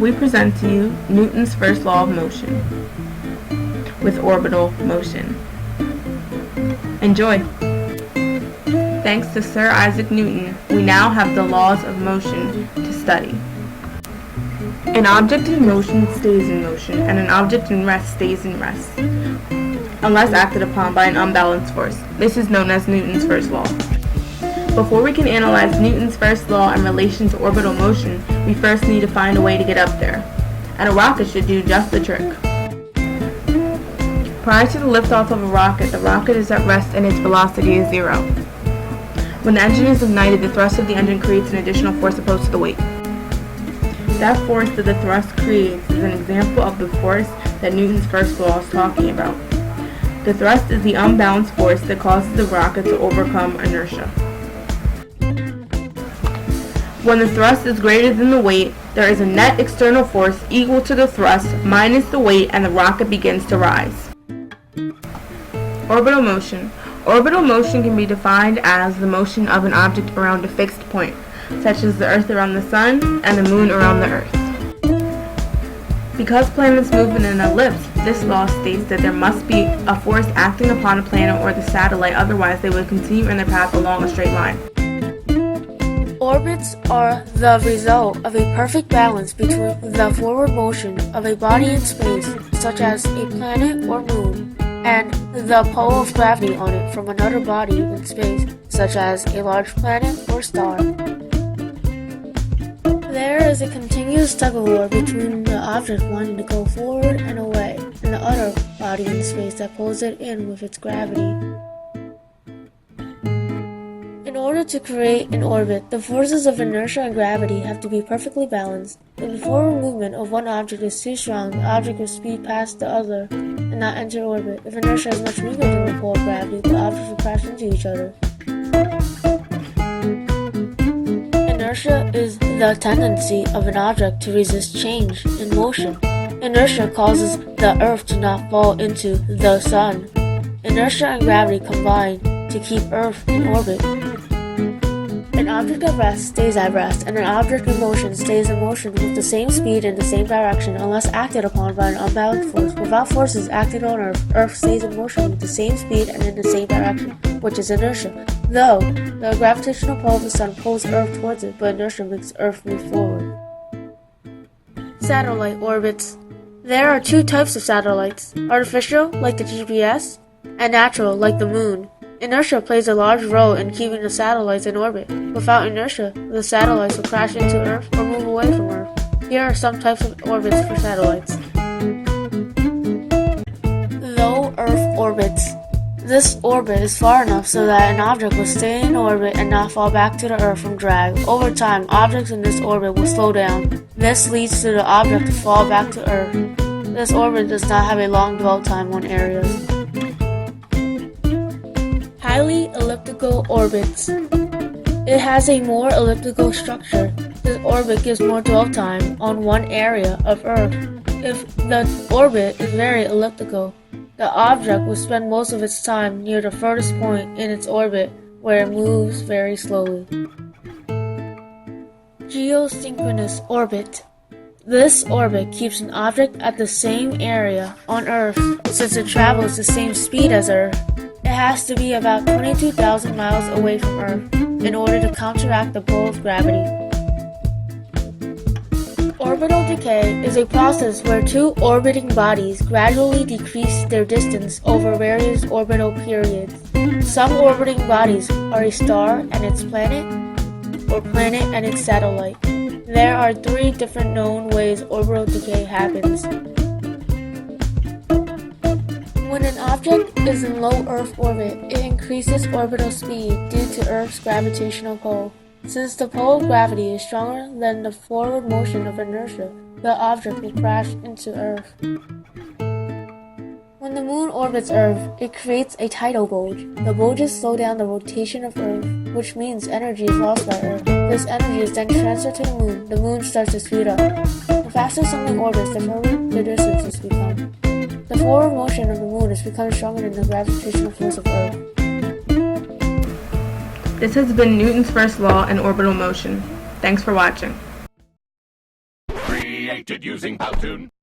We present to you Newton's first law of motion with orbital motion. Enjoy! Thanks to Sir Isaac Newton, we now have the laws of motion to study. An object in motion stays in motion, and an object in rest stays in rest, unless acted upon by an unbalanced force. This is known as Newton's first law. Before we can analyze Newton's first law in relation to orbital motion, we first need to find a way to get up there, and a rocket should do just the trick. Prior to the liftoff of a rocket, the rocket is at rest and its velocity is 0. When the engine is ignited, the thrust of the engine creates an additional force opposed to the weight. That force that the thrust creates is an example of the force that Newton's first law is talking about. The thrust is the unbalanced force that causes the rocket to overcome inertia. When the thrust is greater than the weight, there is a net external force equal to the thrust minus the weight, and the rocket begins to rise. Orbital motion. Orbital motion can be defined as the motion of an object around a fixed point, such as the Earth around the Sun and the Moon around the Earth. Because planets move in an ellipse, this law states that there must be a force acting upon a planet or the satellite, otherwise they would continue in their path along a straight line. Orbits are the result of a perfect balance between the forward motion of a body in space, such as a planet or moon, and the pull of gravity on it from another body in space, such as a large planet or star. There is a continuous tug-of-war between the object wanting to go forward and away, and the other body in space that pulls it in with its gravity. In order to create an orbit, the forces of inertia and gravity have to be perfectly balanced. If the forward movement of one object is too strong, the object will speed past the other and not enter orbit. If inertia is much weaker than the pull of gravity, the objects will crash into each other. Inertia is the tendency of an object to resist change in motion. Inertia causes the Earth to not fall into the Sun. Inertia and gravity combine to keep Earth in orbit. An object at rest stays at rest, and an object in motion stays in motion with the same speed in the same direction unless acted upon by an unbalanced force. Without forces acting on Earth, Earth stays in motion with the same speed and in the same direction, which is inertia. Though, the gravitational pull of the Sun pulls Earth towards it, but inertia makes Earth move forward. Satellite orbits. There are two types of satellites: artificial, like the GPS, and natural, like the Moon. Inertia plays a large role in keeping the satellites in orbit. Without inertia, the satellites will crash into Earth or move away from Earth. Here are some types of orbits for satellites. Low Earth orbits. This orbit is far enough so that an object will stay in orbit and not fall back to the Earth from drag. Over time, objects in this orbit will slow down. This leads to the object to fall back to Earth. This orbit does not have a long dwell time on areas. Highly elliptical orbits. It has a more elliptical structure. This orbit gives more dwell time on one area of Earth. If the orbit is very elliptical, the object will spend most of its time near the furthest point in its orbit, where it moves very slowly. Geosynchronous orbit. This orbit keeps an object at the same area on Earth since it travels the same speed as Earth. It has to be about 22,000 miles away from Earth in order to counteract the pull of gravity. Orbital decay is a process where two orbiting bodies gradually decrease their distance over various orbital periods. Some orbiting bodies are a star and its planet, or planet and its satellite. There are three different known ways orbital decay happens. When an object is in low Earth orbit, it increases orbital speed due to Earth's gravitational pull. Since the pull of gravity is stronger than the forward motion of inertia, the object will crash into Earth. When the Moon orbits Earth, it creates a tidal bulge. The bulges slow down the rotation of Earth, which means energy is lost by Earth. This energy is then transferred to the Moon. The Moon starts to speed up. The faster something orbits, the further the distance has become. The forward motion of the Moon has become stronger than the gravitational force of Earth. This has been Newton's first law in orbital motion. Thanks for watching. created using Powtoon.